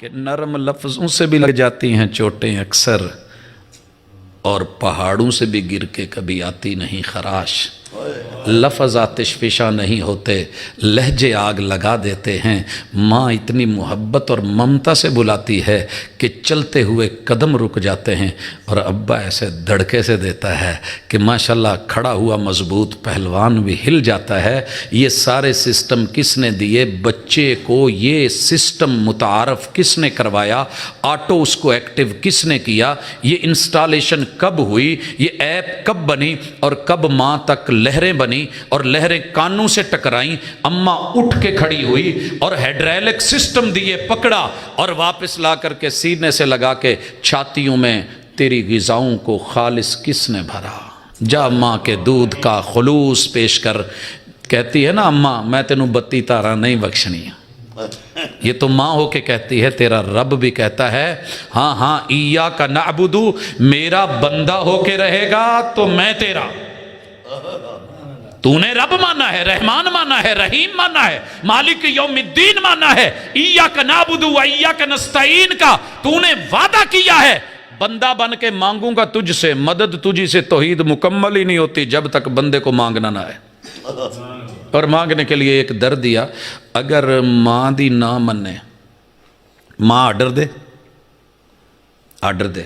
کہ نرم لفظوں سے بھی لگ جاتی ہیں چوٹیں اکثر، اور پہاڑوں سے بھی گر کے کبھی آتی نہیں خراش۔ لفظ آتش فشاں نہیں ہوتے، لہجے آگ لگا دیتے ہیں۔ ماں اتنی محبت اور ممتا سے بلاتی ہے کہ چلتے ہوئے قدم رک جاتے ہیں، اور ابا ایسے دھڑکے سے دیتا ہے کہ ماشاءاللہ کھڑا ہوا مضبوط پہلوان بھی ہل جاتا ہے۔ یہ سارے سسٹم کس نے دیے؟ بچے کو یہ سسٹم متعارف کس نے کروایا؟ آٹو اس کو ایکٹیو کس نے کیا؟ یہ انسٹالیشن کب ہوئی؟ یہ ایپ کب بنی؟ اور کب ماں تک لہریں بنی اور لہریں کانوں سے ٹکرائیں؟ اماں اٹھ کے کھڑی ہوئی اور ہیڈرالک سسٹم دیے پکڑا اور واپس لا کر کے سینے سے لگا کے چھاتیوں میں تیری غذاؤں کو خالص کس نے بھرا؟ جا ماں کے دودھ کا خلوص پیش کر۔ کہتی ہے نا اماں میں تینوں بتی تارا نہیں بخشنی۔ یہ تو ماں ہو کے کہتی ہے، تیرا رب بھی کہتا ہے ہاں ہاں ایاک نعبد، میرا بندہ ہو کے رہے گا تو میں تیرا۔ تو نے رب مانا ہے، رحمان مانا ہے، رحیم مانا ہے، مالک یوم الدین مانا ہے، ایاک نعبد و ایاک نستعین کا تو نے وعدہ کیا ہے۔ بندہ بن کے مانگوں گا تجھ سے مدد، تجھی سے توحید مکمل ہی نہیں ہوتی جب تک بندے کو مانگنا نہ ہے۔ اور مانگنے کے لیے ایک در دیا، اگر ماں دی نہ مننے، ماں آرڈر دے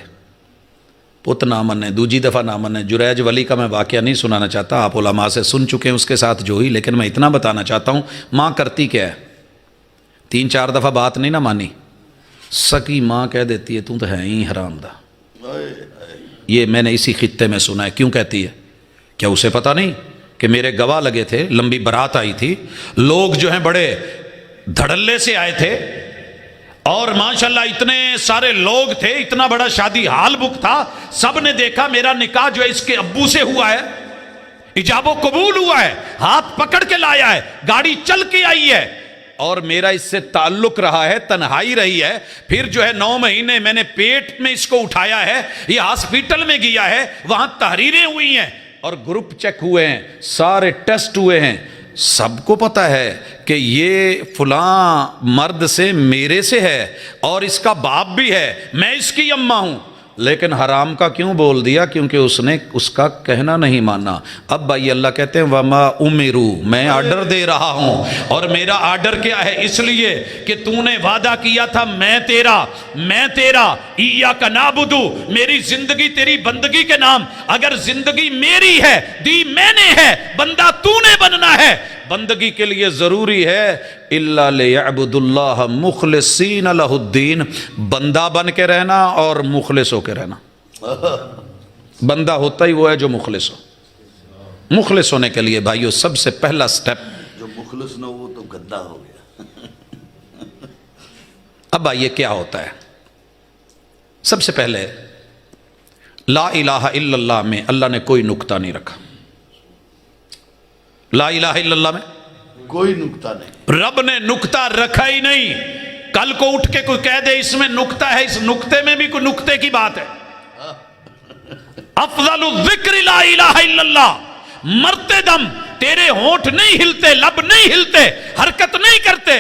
پت نہ منے، دوجی دفعہ نہ منے۔ جریج ولی کا میں واقعہ نہیں سنانا چاہتا، آپ علماء سے سن چکے ہیں اس کے ساتھ جو ہی، لیکن میں اتنا بتانا چاہتا ہوں ماں کرتی کیا ہے؟ 3-4 دفعہ بات نہیں نہ مانی، سکی ماں کہہ دیتی ہے تو ہے ہی حرام دا۔ یہ میں نے اسی خطے میں سنا ہے۔ کیوں کہتی ہے؟ کیا اسے پتہ نہیں کہ میرے گواہ لگے تھے، لمبی برات آئی تھی، لوگ جو ہیں بڑے دھڑلے سے آئے تھے، اور ماشاءاللہ اتنے سارے لوگ تھے، اتنا بڑا شادی حال بک تھا، سب نے دیکھا میرا نکاح جو ہے اس کے ابو سے ہوا ہے، ایجاب و قبول ہوا ہے، ہاتھ پکڑ کے لایا ہے، گاڑی چل کے آئی ہے، اور میرا اس سے تعلق رہا ہے، تنہائی رہی ہے۔ پھر جو ہے 9 مہینے میں نے پیٹ میں اس کو اٹھایا ہے، یہ ہاسپیٹل میں گیا ہے، وہاں تحریریں ہوئی ہیں اور گروپ چیک ہوئے ہیں، سارے ٹیسٹ ہوئے ہیں، سب کو پتہ ہے کہ یہ فلاں مرد سے میرے سے ہے اور اس کا باپ بھی ہے، میں اس کی اماں ہوں، لیکن حرام کا کیوں بول دیا؟ کیونکہ اس نے اس کا کہنا نہیں مانا۔ اب بھائی اللہ کہتے ہیں وَمَا أُمِرُوا، میں آرڈر دے رہا ہوں، اور میرا آرڈر کیا ہے؟ اس لیے کہ تو نے وعدہ کیا تھا میں تیرا ایاک نعبد، میری زندگی تیری بندگی کے نام۔ اگر زندگی میری ہے، دی میں نے ہے، بندہ تو نے بننا ہے۔ بندگی کے لیے ضروری ہے اِلَّا لِيَعْبُدُ اللَّهَ مُخْلِصِينَ لَهُ الدِّينَ، بندہ بن کے رہنا اور مخلص ہو کے رہنا۔ بندہ ہوتا ہی وہ ہے جو مخلص ہو۔ مخلص ہونے کے لیے بھائیو سب سے پہلا سٹیپ، جو مخلص نہ ہو تو گدہ ہو گیا۔ اب آئیے کیا ہوتا ہے؟ سب سے پہلے لا الہ الا اللہ میں اللہ نے کوئی نکتہ نہیں رکھا۔ لا الہ الا اللہ میں کوئی نکتہ نہیں، رب نے نکتہ رکھا ہی نہیں۔ کل کو اٹھ کے کوئی کہہ دے اس میں نکتہ ہے، اس نکتے میں بھی کوئی نکتے کی بات ہے۔ افضل الذکر لا الہ الا اللہ، مرتے دم تیرے ہونٹ نہیں ہلتے، لب نہیں ہلتے، حرکت نہیں کرتے۔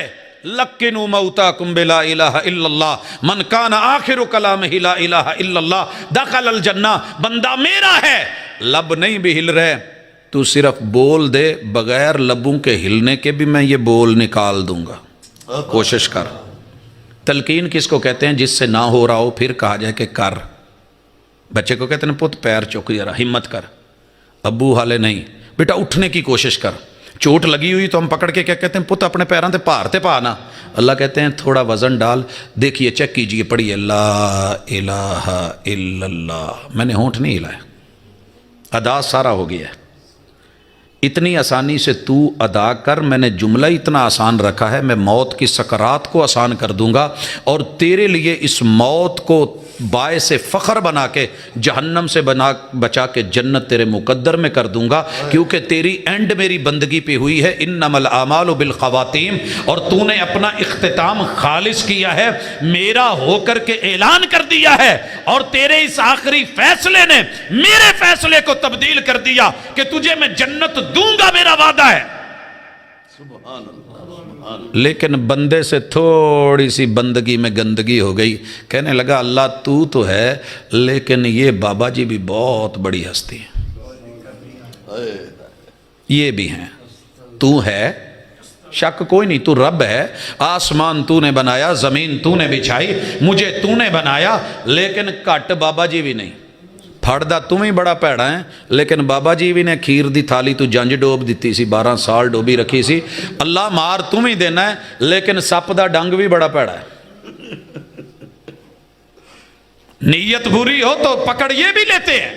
لکنوا موتاکم بلا الہ الا اللہ، من کان آخر کلامہ لا الہ الا اللہ دخل الجنہ۔ بندہ میرا ہے، لب نہیں بھی ہل رہے، تو صرف بول دے، بغیر لبوں کے ہلنے کے بھی میں یہ بول نکال دوں گا۔ کوشش کر۔ تلقین کس کو کہتے ہیں؟ جس سے نہ ہو رہا ہو پھر کہا جائے کہ کر۔ بچے کو کہتے ہیں پت پیر چک ذرا، ہمت کر۔ ابو حالے نہیں، بیٹا اٹھنے کی کوشش کر۔ چوٹ لگی ہوئی تو ہم پکڑ کے کیا کہتے ہیں؟ پت اپنے پیروں تے پارتے پانا۔ اللہ کہتے ہیں تھوڑا وزن ڈال، دیکھیے چیک کیجئے، پڑھیے لا الہ الا اللہ۔ میں نے ہونٹ نہیں ہلایا، ادا سارا ہو گیا ہے۔ اتنی آسانی سے تو ادا کر، میں نے جملہ اتنا آسان رکھا ہے، میں موت کی سکرات کو آسان کر دوں گا، اور تیرے لیے اس موت کو باعث فخر بنا کے جہنم سے بچا کے جنت تیرے مقدر میں کر دوں گا، کیونکہ تیری اینڈ میری بندگی پہ ہوئی ہے انما الاعمال بالخواتیم، اور تو نے اپنا اختتام خالص کیا ہے، میرا ہو کر کے اعلان کر دیا ہے، اور تیرے اس آخری فیصلے نے میرے فیصلے کو تبدیل کر دیا کہ تجھے میں جنت دوں گا، میرا وعدہ ہے۔ سبحان اللہ۔ لیکن بندے سے تھوڑی سی بندگی میں گندگی ہو گئی، کہنے لگا اللہ تو ہے لیکن یہ بابا جی بھی بہت بڑی ہستی ہیں، یہ بھی ہیں، تو ہے شک کوئی نہیں، تو رب ہے، آسمان تو نے بنایا، زمین تو نے بچھائی، مجھے تو نے بنایا، لیکن کٹ بابا جی بھی نہیں، پھڑدا تم ہی بڑا پیڑا ہے، لیکن بابا جی بھی نے کھیر دی تھالی تو جنج ڈوب دیتی سی، 12 سال ڈوبی رکھی سی، اللہ مار تم ہی دینا ہے، لیکن سپ دا ڈنگ بھی بڑا پیڑا ہے، نیت بری ہو تو پکڑ یہ بھی لیتے ہیں۔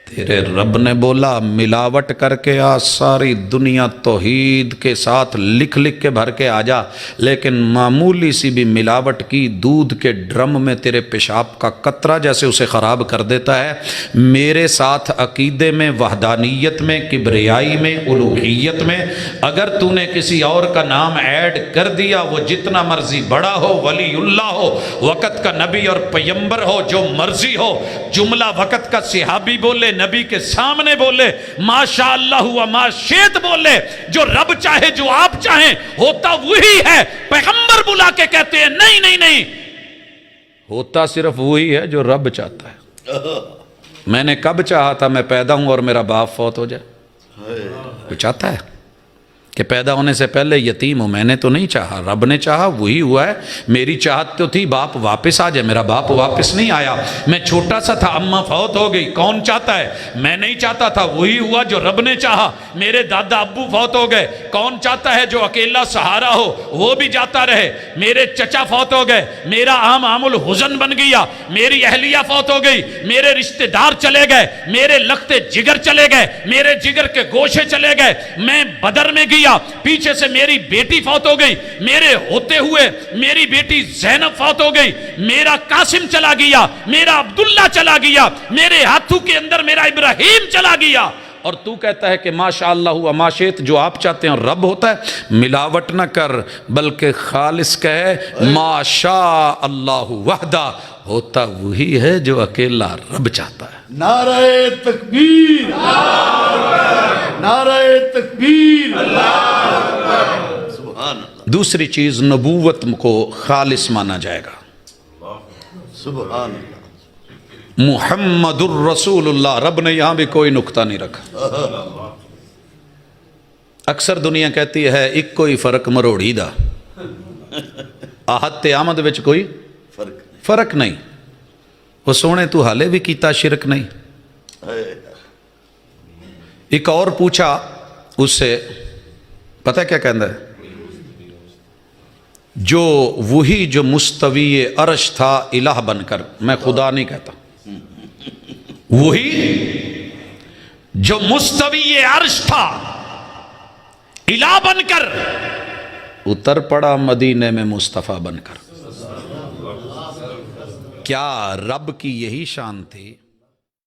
تیرے رب نے بولا ملاوٹ کر کے آ، ساری دنیا توحید کے ساتھ لکھ لکھ کے بھر کے آ جا، لیکن معمولی سی بھی ملاوٹ کی، دودھ کے ڈرم میں تیرے پیشاب کا قطرہ جیسے اسے خراب کر دیتا ہے، میرے ساتھ عقیدے میں، وحدانیت میں، کبریائی میں، الوہیت میں اگر تو نے کسی اور کا نام ایڈ کر دیا، وہ جتنا مرضی بڑا ہو، ولی اللہ ہو، وقت کا نبی اور پیمبر ہو، جو مرضی ہو، جملہ وقت کا صحابی بولے، نبی کے سامنے بولے، ماشاء اللہ و ما شئت بولے، جو رب چاہے، جو آپ چاہیں، ہوتا وہی ہے۔ پیغمبر بلا کے کہتے ہیں نہیں نہیں نہیں، ہوتا صرف وہی ہے جو رب چاہتا ہے۔ میں نے کب چاہا تھا میں پیدا ہوں اور میرا باپ فوت ہو جائے؟ کوئی چاہتا ہے کہ پیدا ہونے سے پہلے یتیم ہوں؟ میں نے تو نہیں چاہا، رب نے چاہا، وہی ہوا ہے۔ میری چاہت تو تھی باپ واپس آ جائے، میرا باپ واپس نہیں آیا، میں چھوٹا سا تھا، اماں فوت ہو گئی، کون چاہتا ہے؟ میں نہیں چاہتا تھا، وہی ہوا جو رب نے چاہا۔ میرے دادا ابو فوت ہو گئے، کون چاہتا ہے جو اکیلا سہارا ہو وہ بھی جاتا رہے؟ میرے چچا فوت ہو گئے، میرا عام الحزن بن گیا، میری اہلیہ فوت ہو گئی، میرے رشتہ دار چلے گئے، میرے لختے جگر چلے گئے، میرے جگر کے گوشے چلے گئے، میں بدر میں گیا، پیچھے سے میری بیٹی فوت ہو گئی، میرے ہوتے ہوئے میری بیٹی زینب فوت ہو گئی، میرا قاسم چلا گیا، میرا عبداللہ چلا گیا، میرے ہاتھوں کے اندر میرا ابراہیم چلا گیا، اور تو کہتا ہے کہ ماشاءاللہ و ما شئت، جو آپ چاہتے ہیں رب ہوتا ہے۔ ملاوٹ نہ کر، بلکہ خالص کہے ما شاء اللہ وحدہ، ہوتا وہی ہے جو اکیلا رب چاہتا ہے۔ نعرہ تکبیر، نعرہ تکبیر، سبحان اللہ، دوسری چیز نبوت کو خالص مانا جائے گا، سبحان اللہ، محمد الرسول اللہ۔ رب نے یہاں بھی کوئی نقطہ نہیں رکھا۔ اکثر دنیا کہتی ہے ایک کوئی فرق مروڑی دا، آہد تے آمد وچ کوئی فرق نہیں، وہ سونے تو حالے بھی کیتا شرک نہیں۔ ایک اور پوچھا اس سے، پتہ کیا کہندا ہے؟ جو وہی جو مستوی عرش تھا الہ بن کر، میں خدا نہیں کہتا، وہی جو مستوی عرش تھا الہ بن کر، اتر پڑا مدینے میں مصطفیٰ بن کر۔ کیا رب کی یہی شان تھی؟